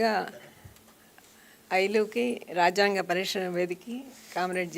ముందుగా ఐలుకి రాజ్యాంగ పరిరక్షణ వేదికకి కామ్రేడ్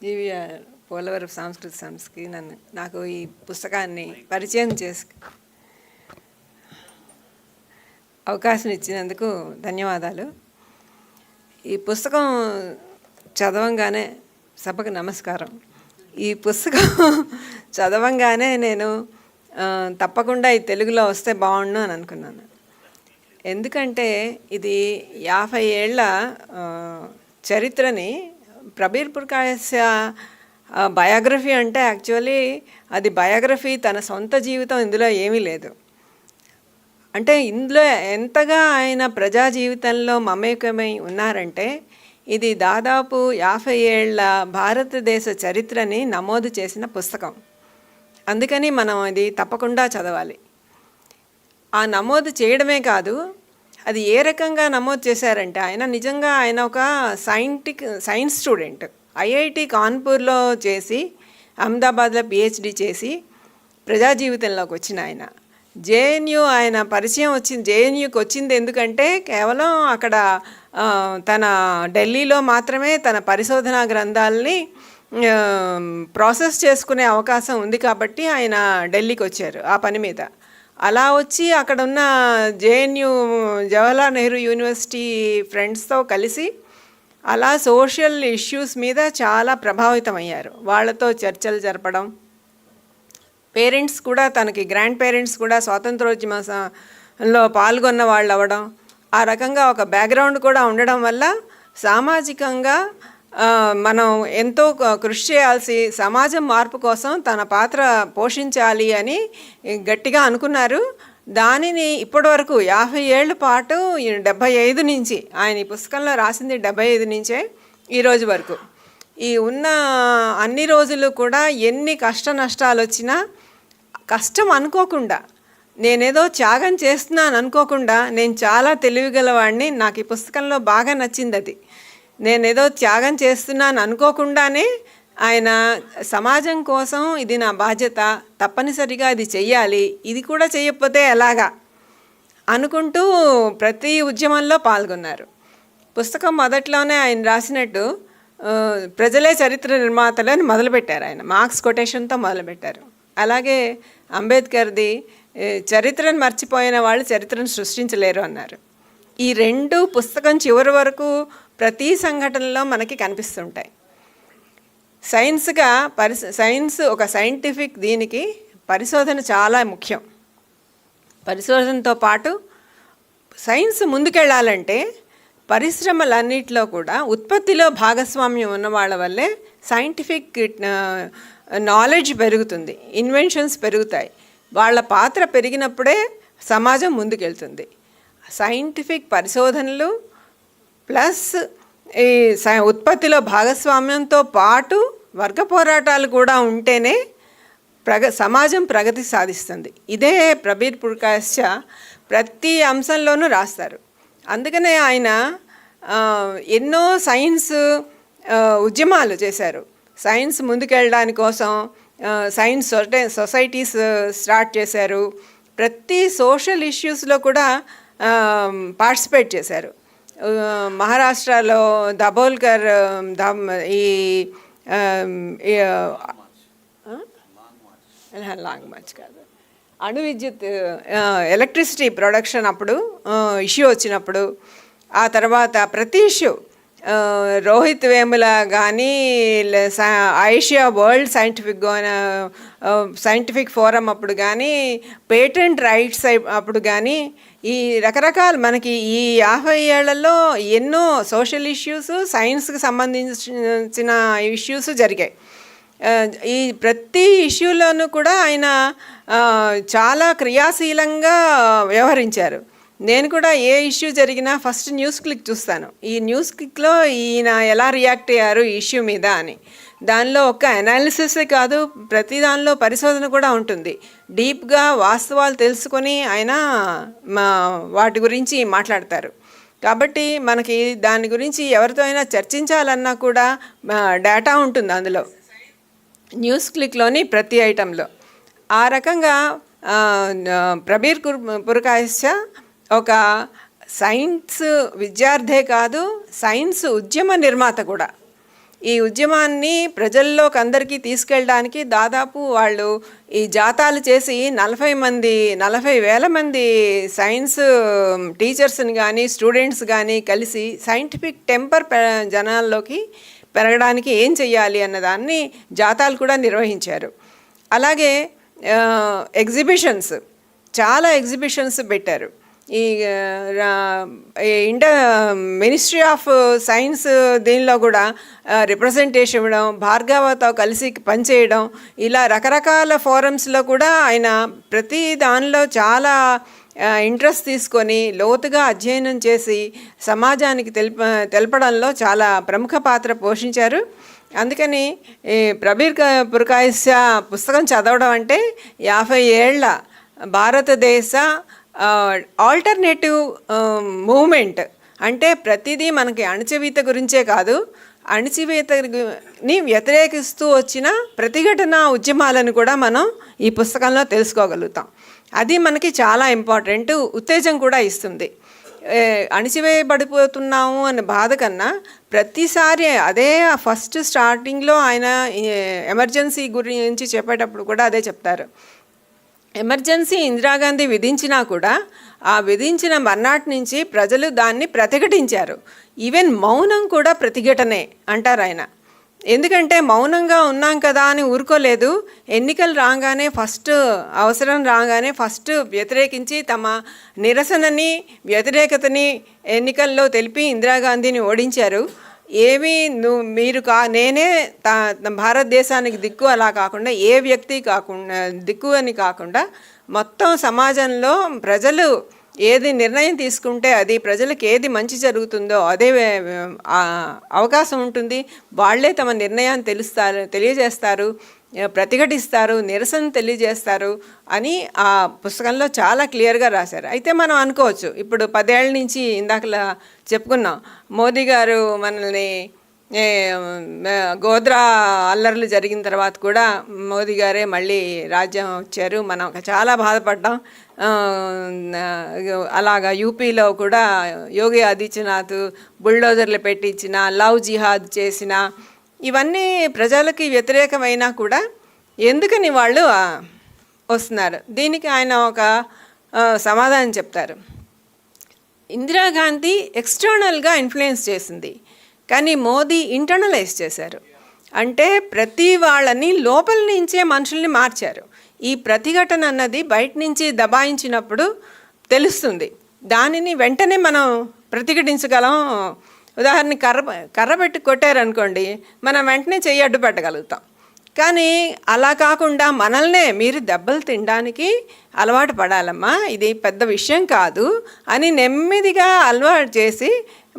జీవీఆర్ పోలవరం సాంస్కృతిక సంస్థకి నాకు ఈ పుస్తకాన్ని పరిచయం చేసి అవకాశం ఇచ్చినందుకు ధన్యవాదాలు. ఈ పుస్తకం చదవంగానే సభకు నమస్కారం. ఈ పుస్తకం చదవంగానే నేను తప్పకుండా ఈ తెలుగులో వస్తే బాగుండు అని అనుకున్నాను. ఎందుకంటే ఇది 50 ఏళ్ల చరిత్రని ప్రబీర్ పుర్కాయస్య బయోగ్రఫీ అంటే యాక్చువల్లీ అది బయోగ్రఫీ, తన సొంత జీవితం ఇందులో ఏమీ లేదు. అంటే ఇందులో ఎంతగా ఆయన ప్రజా జీవితంలో మమేకమై ఉన్నారంటే ఇది దాదాపు 50 ఏళ్ల భారతదేశ చరిత్రని నమోదు చేసిన పుస్తకం. అందుకని మనం ఇది తప్పకుండా చదవాలి. ఆ నమోదు చేయడమే కాదు, అది ఏ రకంగా నమోదు చేశారంటే ఆయన ఒక సైన్స్ స్టూడెంట్. ఐఐటి కాన్పూర్లో చేసి అహ్మదాబాద్లో పిహెచ్డి చేసి ప్రజా జీవితంలోకి వచ్చిన ఆయన. జేఎన్యూ ఆయన పరిచయం వచ్చింది, జేఎన్యూకి వచ్చింది ఎందుకంటే కేవలం అక్కడ తన ఢిల్లీలో మాత్రమే తన పరిశోధనా గ్రంథాలని ప్రాసెస్ చేసుకునే అవకాశం ఉంది కాబట్టి ఆయన ఢిల్లీకి వచ్చారు ఆ పని మీద. అలా వచ్చి అక్కడ ఉన్న జేఎన్యూ జవహర్లాల్ నెహ్రూ యూనివర్సిటీ ఫ్రెండ్స్తో కలిసి అలా సోషల్ ఇష్యూస్ మీద చాలా ప్రభావితం అయ్యారు. వాళ్ళతో చర్చలు జరపడం, పేరెంట్స్ కూడా తనకి గ్రాండ్ పేరెంట్స్ కూడా స్వాతంత్రోద్యమంలో పాల్గొన్న వాళ్ళు అవ్వడం, ఆ రకంగా ఒక బ్యాక్గ్రౌండ్ కూడా ఉండడం వల్ల సామాజికంగా మనం ఎంతో కృషి చేయాల్సి, సమాజం మార్పు కోసం తన పాత్ర పోషించాలి అని గట్టిగా అనుకున్నారు. దానిని ఇప్పటి వరకు 50 ఏళ్ల పాటు 75 నుంచి ఆయన ఈ పుస్తకంలో రాసింది 75 నుంచే ఈరోజు వరకు ఈ ఉన్న అన్ని రోజులు కూడా ఎన్ని కష్ట నష్టాలు వచ్చినా కష్టం అనుకోకుండా, నేనేదో త్యాగం చేస్తున్నాను అనుకోకుండా, నేను చాలా తెలివిగలవాడిని, నాకు ఈ పుస్తకంలో బాగా నచ్చింది అది. నేనేదో త్యాగం చేస్తున్నాను అనుకోకుండానే ఆయన సమాజం కోసం ఇది నా బాధ్యత, తప్పనిసరిగా ఇది చెయ్యాలి, ఇది కూడా చేయకపోతే ఎలాగా అనుకుంటూ ప్రతి ఉద్యమంలో పాల్గొన్నారు. పుస్తకం మొదట్లోనే ఆయన రాసినట్టు ప్రజలే చరిత్ర నిర్మాతలు అని మొదలుపెట్టారు. ఆయన మార్క్స్ కొటేషన్తో మొదలుపెట్టారు. అలాగే అంబేద్కర్ది చరిత్రను మర్చిపోయిన వాళ్ళు చరిత్రను సృష్టించలేరు అన్నారు. ఈ రెండు పుస్తకం చివరి వరకు ప్రతి సంఘటనలో మనకి కనిపిస్తుంటాయి. సైన్స్ ఒక సైంటిఫిక్ దీనికి పరిశోధన చాలా ముఖ్యం. పరిశోధనతో పాటు సైన్స్ ముందుకెళ్ళాలంటే పరిశ్రమలన్నిటిలో కూడా ఉత్పత్తిలో భాగస్వామ్యం ఉన్న వాళ్ళ వల్లే సైంటిఫిక్ నాలెడ్జ్ పెరుగుతుంది, ఇన్వెన్షన్స్ పెరుగుతాయి. వాళ్ళ పాత్ర పెరిగినప్పుడే సమాజం ముందుకెళ్తుంది. సైంటిఫిక్ పరిశోధనలు ప్లస్ ఈ ఉత్పత్తిలో భాగస్వామ్యంతో పాటు వర్గ పోరాటాలు కూడా ఉంటేనే సమాజం ప్రగతి సాధిస్తుంది. ఇదే ప్రబీర్ పుర్కాయస్య ప్రతి అంశంలోనూ రాస్తారు. అందుకనే ఆయన ఎన్నో సైన్స్ ఉద్యమాలు చేశారు. సైన్స్ ముందుకెళ్ళడానికి కోసం సైన్స్ సొసైటీస్ స్టార్ట్ చేశారు. ప్రతి సోషల్ ఇష్యూస్లో కూడా పార్టిసిపేట్ చేశారు. మహారాష్ట్రలో దబోల్కర్ ఈ లాంగ్ మార్చ్ కాదు, అణు విద్యుత్ ఎలక్ట్రిసిటీ ప్రొడక్షన్ అప్పుడు ఇష్యూ వచ్చినప్పుడు, ఆ తర్వాత ప్రతి ఇష్యూ రోహిత్ వేముల కానీ ఐషియా వరల్డ్ సైంటిఫిక్ ఫోరం అప్పుడు కానీ, పేటెంట్ రైట్స్ అప్పుడు కానీ, ఈ రకరకాల మనకి ఈ 50 ఏళ్లలో ఎన్నో సోషల్ ఇష్యూస్, సైన్స్కి సంబంధించిన ఇష్యూస్ జరిగాయి. ఈ ప్రతి ఇష్యూలోనూ కూడా ఆయన చాలా క్రియాశీలంగా వ్యవహరించారు. నేను కూడా ఏ ఇష్యూ జరిగినా ఫస్ట్ న్యూస్ క్లిక్ చూస్తాను. ఈ న్యూస్ క్లిక్లో ఈయన ఎలా రియాక్ట్ అయ్యారు ఈ ఇష్యూ మీద అని. దానిలో ఒక అనాలిసిసే కాదు, ప్రతి దానిలో పరిశోధన కూడా ఉంటుంది. డీప్గా వాస్తవాలు తెలుసుకొని ఆయన వాటి గురించి మాట్లాడతారు. కాబట్టి మనకి దాని గురించి ఎవరితో అయినా చర్చించాలన్నా కూడా డేటా ఉంటుంది అందులో, న్యూస్ క్లిక్లోని ప్రతి ఐటెంలో. ఆ రకంగా ప్రబీర్ పుర్కాయస్య ఒక సైన్స్ విద్యార్థే కాదు, సైన్స్ ఉద్యమ నిర్మాత కూడా. ఈ ఉద్యమాన్ని ప్రజల్లోకి అందరికీ తీసుకెళ్ళడానికి దాదాపు వాళ్ళు ఈ జాతాలు చేసి 40,000 మంది సైన్స్ టీచర్స్ని కానీ స్టూడెంట్స్ కానీ కలిసి సైంటిఫిక్ టెంపర్ జనాల్లోకి పెరగడానికి ఏం చెయ్యాలి అన్నదాన్ని జాతాలు కూడా నిర్వహించారు. అలాగే ఎగ్జిబిషన్స్, చాలా ఎగ్జిబిషన్స్ పెట్టారు. ఈ మినిస్ట్రీ ఆఫ్ సైన్స్ దీనిలో కూడా రిప్రజెంటేషన్ ఇవ్వడం, భార్గవతో కలిసి పనిచేయడం, ఇలా రకరకాల ఫోరమ్స్లో కూడా ఆయన ప్రతి దానిలో చాలా ఇంట్రెస్ట్ తీసుకొని లోతుగా అధ్యయనం చేసి సమాజానికి తెలపడంలో చాలా ప్రముఖ పాత్ర పోషించారు. అందుకని ప్రబీర్ పురకాయస్య పుస్తకం చదవడం అంటే 50 ఏళ్ల భారతదేశ ఆల్టర్నేటివ్ మూవ్మెంట్. అంటే ప్రతిదీ మనకి అణచివేత గురించే కాదు, అణచివేతని వ్యతిరేకిస్తూ వచ్చిన ప్రతిఘటన ఉద్యమాలను కూడా మనం ఈ పుస్తకంలో తెలుసుకోగలుగుతాం. అది మనకి చాలా ఇంపార్టెంట్, ఉత్తేజం కూడా ఇస్తుంది. అణచివేయబడిపోతున్నాము అనే బాధ కన్నా ప్రతిసారి అదే ఫస్ట్ స్టార్టింగ్లో ఆయన ఎమర్జెన్సీ గురించి చెప్పేటప్పుడు కూడా అదే చెప్తారు. ఎమర్జెన్సీ ఇందిరాగాంధీ విధించినా కూడా ఆ విధించిన మర్నాటి నుంచి ప్రజలు దాన్ని ప్రతిఘటించారు. ఈవెన్ మౌనం కూడా ప్రతిఘటనే అంటారు ఆయన. ఎందుకంటే మౌనంగా ఉన్నాం కదా అని ఊరుకోలేదు. ఎన్నికలు రాగానే అవసరం రాగానే ఫస్ట్ వ్యతిరేకించి తమ నిరసనని వ్యతిరేకతని ఎన్నికల్లో తెలిపి ఇందిరాగాంధీని ఓడించారు. మీరు నేనే భారతదేశానికి దిక్కు అలా కాకుండా ఏ వ్యక్తి కాకుండా దిక్కు అని కాకుండా మొత్తం సమాజంలో ప్రజలు ఏది నిర్ణయం తీసుకుంటే అది ప్రజలకు ఏది మంచి జరుగుతుందో అదే అవకాశం ఉంటుంది. వాళ్ళే తమ నిర్ణయాన్ని తెలియజేస్తారు, ప్రతిఘటిస్తారు, నిరసన తెలియజేస్తారు అని ఆ పుస్తకంలో చాలా క్లియర్గా రాశారు. అయితే మనం అనుకోవచ్చు, ఇప్పుడు 10 ఏళ్ళ నుంచి ఇందాకలా చెప్పుకున్నాం, మోదీ గారు మనల్ని గోద్రా అల్లర్లు జరిగిన తర్వాత కూడా మోదీ గారే మళ్ళీ రాజ్యం వచ్చారు, మనం చాలా బాధపడ్డాం. అలాగా యూపీలో కూడా యోగి ఆదిత్యనాథ్ బుల్డోజర్లు పెట్టించిన, లవ్ జిహాద్ చేసిన, ఇవన్నీ ప్రజలకి వ్యతిరేకమైనా కూడా ఎందుకని వాళ్ళు వస్తున్నారు. దీనికి ఆయన ఒక సమాధానం చెప్తారు. ఇందిరాగాంధీ ఎక్స్టర్నల్గా ఇన్ఫ్లుయెన్స్ చేసింది, కానీ మోదీ ఇంటర్నలైజ్ చేశారు. అంటే ప్రతి వాళ్ళని లోపల నుంచే మనుషుల్ని మార్చారు. ఈ ప్రతిఘటన అన్నది బయట నుంచి దబాయించినప్పుడు తెలుస్తుంది, దానిని వెంటనే మనం ప్రతిఘటించగలం. ఉదాహరణకి కర్ర పెట్టి కొట్టారనుకోండి, మనం వెంటనే చెయ్యి అడ్డు పెట్టగలుగుతాం. కానీ అలా కాకుండా మనల్నే మీరు దెబ్బలు తినడానికి అలవాటు పడాలమ్మా, ఇది పెద్ద విషయం కాదు అని నెమ్మదిగా అలవాటు చేసి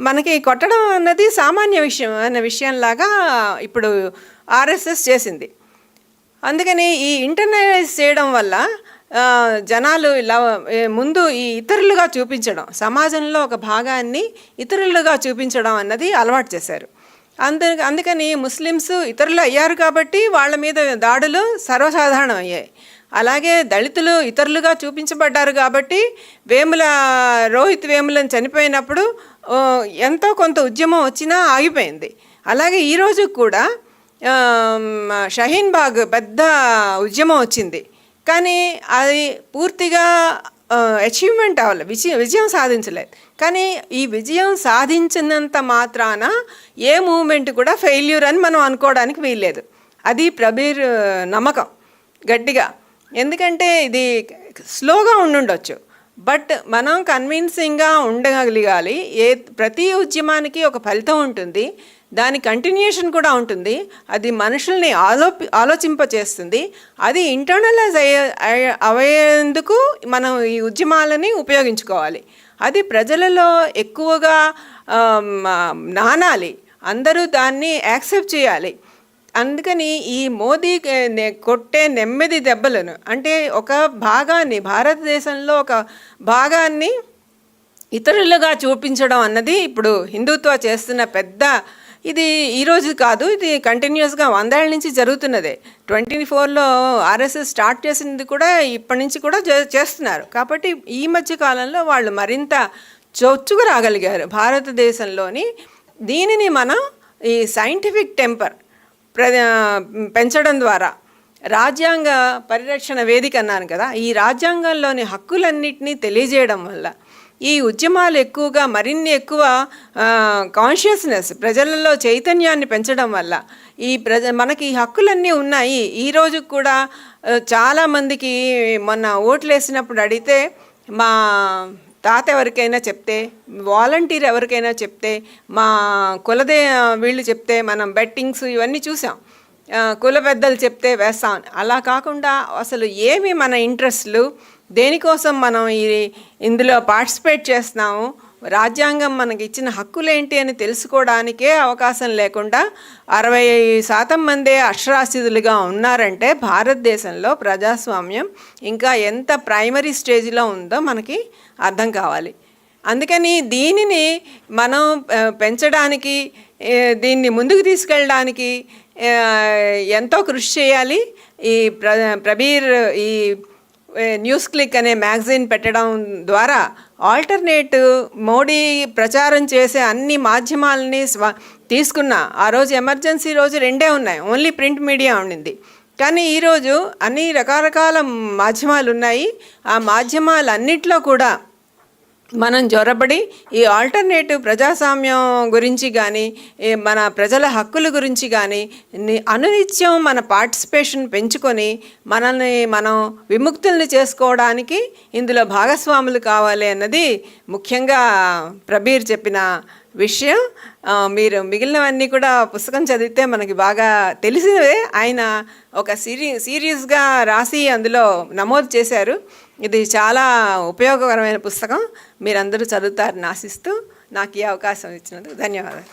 మనకి కొట్టడం అన్నది సామాన్య విషయం అన్న విషయంలాగా ఇప్పుడు ఆర్ఎస్ఎస్ చేసింది. అందుకని ఈ ఇంటర్నలైజ్ చేయడం వల్ల జనాలు ఇలా ముందు ఈ ఇతరులుగా చూపించడం, సమాజంలో ఒక భాగాన్ని ఇతరులుగా చూపించడం అన్నది అలవాటు చేశారు. అందుకని ముస్లిమ్స్ ఇతరులు అయ్యారు కాబట్టి వాళ్ళ మీద దాడులు సర్వసాధారణం అయ్యాయి. అలాగే దళితులు ఇతరులుగా చూపించబడ్డారు కాబట్టి రోహిత్ వేములను చనిపోయినప్పుడు ఎంతో కొంత ఉద్యమం వచ్చినా ఆగిపోయింది. అలాగే ఈరోజు కూడా షహీన్ బాగ్ పెద్ద ఉద్యమం వచ్చింది, కానీ అది పూర్తిగా అచీవ్మెంట్ అవ్వలేదు, విజయం సాధించలేదు. కానీ ఈ విజయం సాధించినంత మాత్రాన ఏ మూమెంట్ కూడా ఫెయిల్యూర్ అని మనం అనుకోవడానికి వీల్లేదు. అది ప్రబీర్ నమ్మకం గట్టిగా. ఎందుకంటే ఇది స్లోగా ఉండుండొచ్చు, బట్ మనం కన్విన్సింగ్గా ఉండగలగాలి. ప్రతి ఉద్యమానికి ఒక ఫలితం ఉంటుంది, దాని కంటిన్యూషన్ కూడా ఉంటుంది. అది మనుషుల్ని ఆలోచింపచేస్తుంది. అది ఇంటర్నలైజ్ అయ్యేందుకు మనం ఈ ఉద్యమాలని ఉపయోగించుకోవాలి. అది ప్రజలలో ఎక్కువగా నానాలి, అందరూ దాన్ని యాక్సెప్ట్ చేయాలి. అందుకని ఈ మోదీ కొట్టే నెమ్మది దెబ్బలను, అంటే ఒక భాగాన్ని, భారతదేశంలో ఒక భాగాన్ని ఇతరులుగా చూపించడం అన్నది ఇప్పుడు హిందుత్వ చేస్తున్న పెద్ద, ఇది ఈరోజు కాదు, ఇది కంటిన్యూస్గా 100 ఏళ్ళ నుంచి జరుగుతున్నదే. 24లో ఆర్ఎస్ఎస్ స్టార్ట్ చేసింది కూడా ఇప్పటి నుంచి కూడా చేస్తున్నారు. కాబట్టి ఈ మధ్య కాలంలో వాళ్ళు మరింత చొచ్చుకు రాగలిగారు భారతదేశంలోని. దీనిని మనం ఈ సైంటిఫిక్ టెంపర్ పెంచడం ద్వారా రాజ్యాంగ పరిరక్షణ వేదిక అన్నాను కదా, ఈ రాజ్యాంగంలోని హక్కులన్నింటినీ తెలియజేయడం వల్ల, ఈ ఉద్యమాలు ఎక్కువగా మరిన్ని ఎక్కువ కాన్షియస్నెస్ ప్రజలలో చైతన్యాన్ని పెంచడం వల్ల మనకి ఈ హక్కులన్నీ ఉన్నాయి. ఈరోజు కూడా చాలామందికి మొన్న ఓట్లు వేసినప్పుడు అడిగితే మా తాత ఎవరికైనా చెప్తే, వాలంటీర్ ఎవరికైనా చెప్తే, మా వీళ్ళు చెప్తే, మనం బెట్టింగ్స్ ఇవన్నీ చూసాం, కుల పెద్దలు చెప్తే వేస్తాం. అలా కాకుండా అసలు ఏమి మన ఇంట్రెస్ట్లు, దేనికోసం మనం ఇందులో పార్టిసిపేట్ చేస్తున్నాము, రాజ్యాంగం మనకి ఇచ్చిన హక్కులేంటి అని తెలుసుకోవడానికే అవకాశం లేకుండా 60% మందే అక్షరాస్యతులుగా ఉన్నారంటే భారతదేశంలో ప్రజాస్వామ్యం ఇంకా ఎంత ప్రైమరీ స్టేజ్లో ఉందో మనకి అర్థం కావాలి. అందుకని దీనిని మనం పెంచడానికి, దీన్ని ముందుకు తీసుకెళ్ళడానికి ఎంతో కృషి చేయాలి. ఈ ప్రబీర్ ఈ న్యూస్ క్లిక్ అనే మ్యాగజైన్ పెట్టడం ద్వారా ఆల్టర్నేటివ్ మోడీ ప్రచారం చేసే అన్ని మాధ్యమాలని తీసుకున్న, ఆ రోజు ఎమర్జెన్సీ రోజు 2 ఉన్నాయి, ఓన్లీ ప్రింట్ మీడియా ఉండింది. కానీ ఈరోజు అన్ని రకరకాల మాధ్యమాలు ఉన్నాయి. ఆ మాధ్యమాలన్నిట్లో కూడా మనం జొరబడి ఈ ఆల్టర్నేటివ్ ప్రజాస్వామ్యం గురించి కానీ, మన ప్రజల హక్కుల గురించి కానీ అనునిత్యం మన పార్టిసిపేషన్ పెంచుకొని మనల్ని మనం విముక్తుల్ని చేసుకోవడానికి ఇందులో భాగస్వాములు కావాలి అన్నది ముఖ్యంగా ప్రబీర్ చెప్పిన విషయం. మీరు మిగిలినవన్నీ కూడా పుస్తకం చదివితే మనకి బాగా తెలిసినవే. ఆయన ఒక సీరియస్గా రాసి అందులో నమోదు చేశారు. ఇది చాలా ఉపయోగకరమైన పుస్తకం. మీరందరూ చదువుతారని ఆశిస్తూ నాకు ఈ అవకాశం ఇచ్చినందుకు ధన్యవాదాలు.